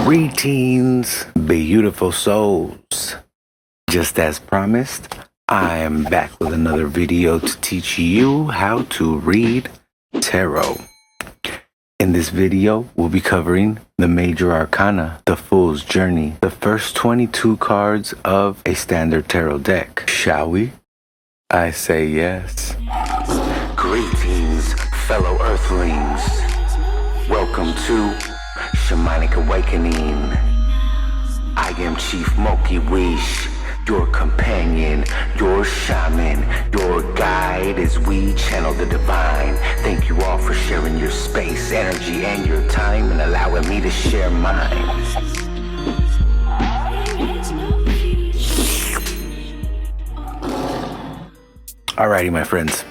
Greetings, beautiful souls. Just as promised, I am back with another video to teach you how to read tarot. In this video, we'll be covering the major arcana, the Fool's Journey, the first 22 cards of a standard tarot deck. Shall we? I say yes. Greetings, fellow earthlings. Welcome to Shamanic Awakening. I am Chief Moki Wish, your companion, your shaman, your guide as we channel the divine. Thank you all for sharing your space, energy, and your time and allowing me to share mine. Alrighty, my friends.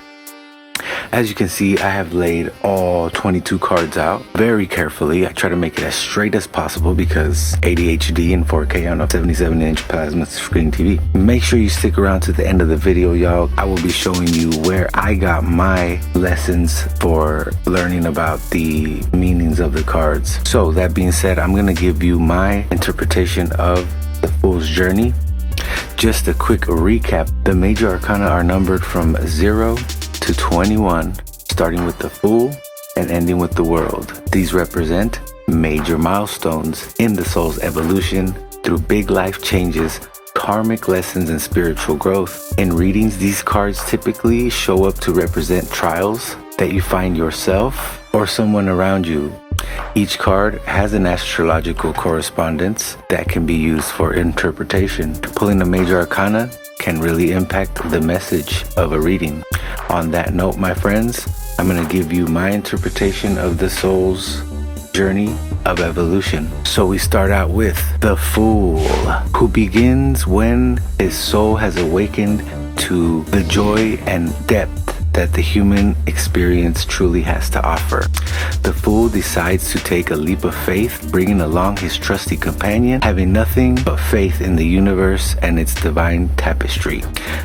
As you can see, I have laid all 22 cards out very carefully. I try to make it as straight as possible because ADHD and 4K on a 77-inch plasma screen TV. Make sure you stick around to the end of the video, y'all. I will be showing you where I got my lessons for learning about the meanings of the cards. So that being said, I'm going to give you my interpretation of the Fool's Journey. Just a quick recap. The major arcana are numbered from 0 to 21, starting with the Fool and ending with the World. These represent major milestones in the soul's evolution through big life changes, karmic lessons, and spiritual growth. In readings, these cards typically show up to represent trials that you find yourself or someone around you. Each card has an astrological correspondence that can be used for interpretation. Pulling a major arcana can really impact the message of a reading. On that note, my friends, I'm going to give you my interpretation of the soul's journey of evolution. So we start out with the Fool, who begins when his soul has awakened to the joy and depth that the human experience truly has to offer. The Fool decides to take a leap of faith, bringing along his trusty companion, having nothing but faith in the universe and its divine tapestry.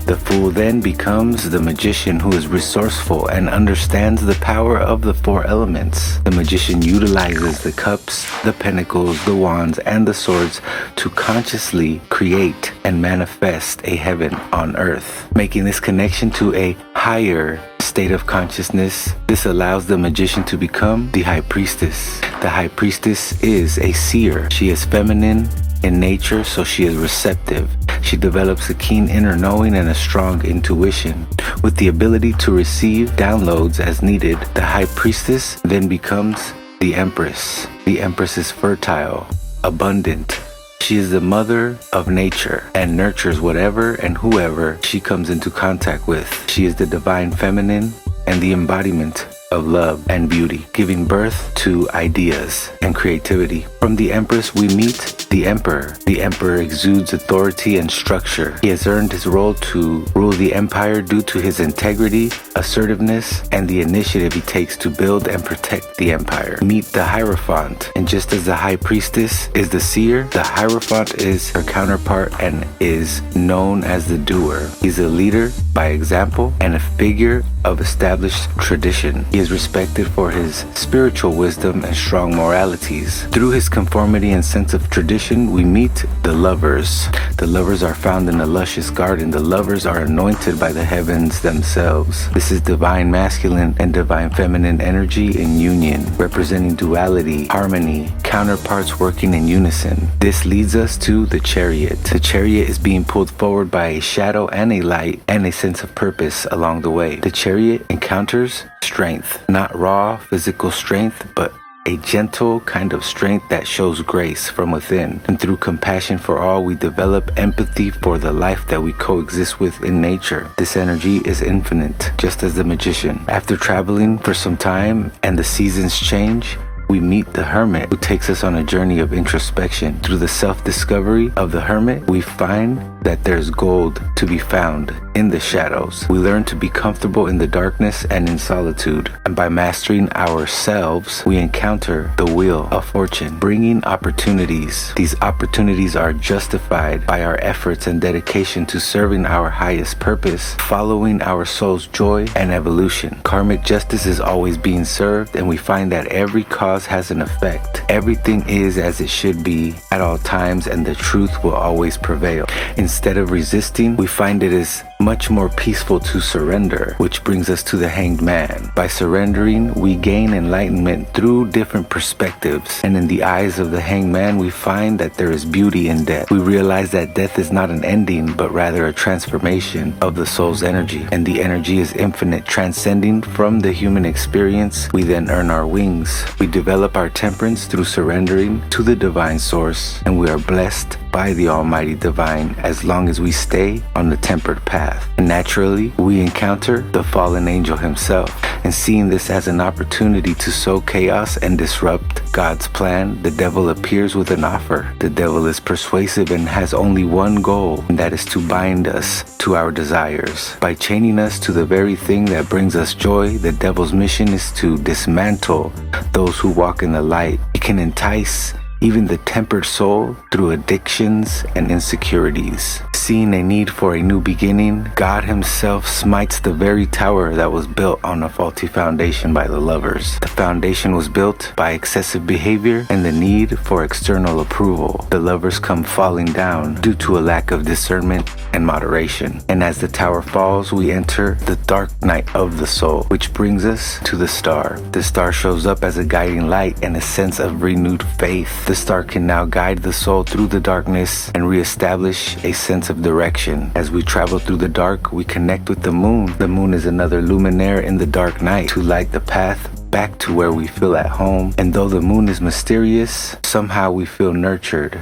The Fool then becomes the magician who is resourceful and understands the power of the four elements. The magician utilizes the cups, the pentacles, the wands, and the swords to consciously create and manifest a heaven on earth, making this connection to a higher state of consciousness. This allows the magician to become the high priestess. The high priestess is a seer. She is feminine in nature, so she is receptive. She develops a keen inner knowing and a strong intuition. With the ability to receive downloads as needed, the high priestess then becomes the empress. The empress is fertile, abundant. She is the mother of nature and nurtures whatever and whoever she comes into contact with. She is the divine feminine and the embodiment of love and beauty, giving birth to ideas and creativity. From the Empress, we meet the Emperor. The Emperor exudes authority and structure. He has earned his role to rule the empire due to his integrity, assertiveness, and the initiative he takes to build and protect the empire. Meet the Hierophant, and just as the High Priestess is the seer, the Hierophant is her counterpart and is known as the doer. He's a leader by example and a figure of established tradition. He is respected for his spiritual wisdom and strong moralities. Through his conformity and sense of tradition, we meet the Lovers. The Lovers are found in a luscious garden. The Lovers are anointed by the heavens themselves. This is divine masculine and divine feminine energy in union, representing duality, harmony, counterparts working in unison. This leads us to the Chariot. The Chariot is being pulled forward by a shadow and a light and a sense of purpose along the way. The Chariot encounters strength, not raw physical strength, but a gentle kind of strength that shows grace from within. And through compassion for all, we develop empathy for the life that we coexist with in nature. This energy is infinite, just as the magician. After traveling for some time and the seasons change, we meet the Hermit, who takes us on a journey of introspection. Through the self-discovery of the Hermit, we find that there's gold to be found in the shadows. We learn to be comfortable in the darkness and in solitude. And by mastering ourselves, we encounter the wheel of fortune, bringing opportunities. These opportunities are justified by our efforts and dedication to serving our highest purpose, following our soul's joy and evolution. Karmic justice is always being served, and we find that every cause has an effect. Everything is as it should be at all times, and the truth will always prevail. Instead of resisting, we find it is much more peaceful to surrender, which brings us to the Hanged Man. By surrendering, we gain enlightenment through different perspectives, and in the eyes of the Hanged Man, we find that there is beauty in death. We realize that death is not an ending, but rather a transformation of the soul's energy, and the energy is infinite, transcending from the human experience. We then earn our wings. We develop our temperance through surrendering to the divine source, and we are blessed by the Almighty Divine as long as we stay on the tempered path. And naturally, we encounter the fallen angel himself, and seeing this as an opportunity to sow chaos and disrupt God's plan, the devil appears with an offer. The devil is persuasive and has only one goal, and that is to bind us to our desires. By chaining us to the very thing that brings us joy, the devil's mission is to dismantle those who walk in the light. He can entice even the tempered soul through addictions and insecurities. Seeing a need for a new beginning, God himself smites the very tower that was built on a faulty foundation by the lovers. The foundation was built by excessive behavior and the need for external approval. The lovers come falling down due to a lack of discernment and moderation. And as the tower falls, we enter the dark night of the soul, which brings us to the star. The star shows up as a guiding light and a sense of renewed faith. The star can now guide the soul through the darkness and reestablish a sense of direction. As we travel through the dark, we connect with the moon. The moon is another luminaire in the dark night to light the path back to where we feel at home. And though the moon is mysterious, somehow we feel nurtured.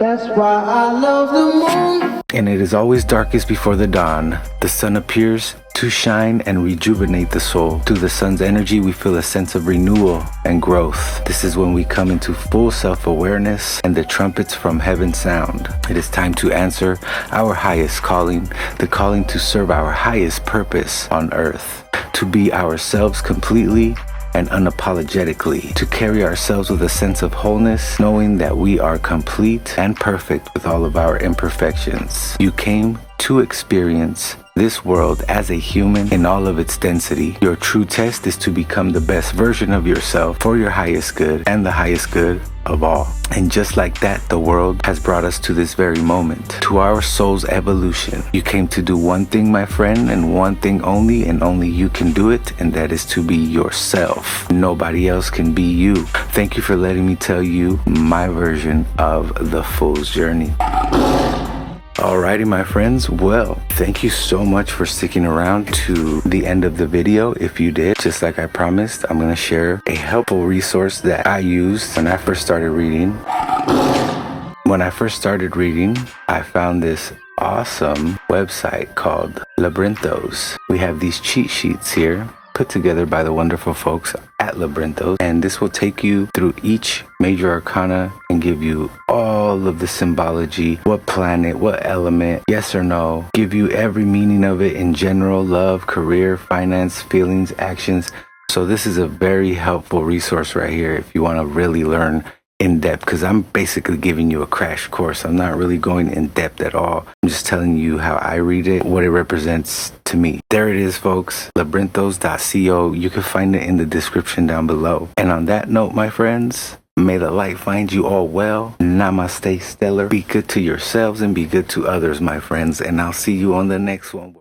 That's why I love the moon. And it is always darkest before the dawn. The sun appears to shine and rejuvenate the soul. Through the sun's energy, we feel a sense of renewal and growth. This is when we come into full self-awareness and the trumpets from heaven sound. It is time to answer our highest calling, the calling to serve our highest purpose on earth, to be ourselves completely and unapologetically, to carry ourselves with a sense of wholeness, knowing that we are complete and perfect with all of our imperfections. You came to experience this world as a human in all of its density. Your true test is to become the best version of yourself for your highest good and the highest good of all. And just like that, the world has brought us to this very moment, to our soul's evolution. You came to do one thing, my friend, and one thing only, and only you can do it, and that is to be yourself. Nobody else can be you. Thank you for letting me tell you my version of the Fool's Journey. Alrighty, my friends, well, thank you so much for sticking around to the end of the video. If you did, just like I promised, I'm going to share a helpful resource that I used when I first started reading. When I first started reading, I found this awesome website called Labyrinthos. We have these cheat sheets here put together by the wonderful folks at Labyrinthos, and this will take you through each major arcana and give you all of the symbology, what planet, what element, yes or no, give you every meaning of it in general, love, career, finance, feelings, actions. So this is a very helpful resource right here if you want to really learn in depth, because I'm basically giving you a crash course. I'm not really going in depth at all. I'm just telling you how I read it, what it represents to me. There it is, folks. Labyrinthos.co. You can find it in the description down below. And on that note, my friends, may the light find you all well. Namaste, stellar. Be good to yourselves and be good to others, my friends. And I'll see you on the next one.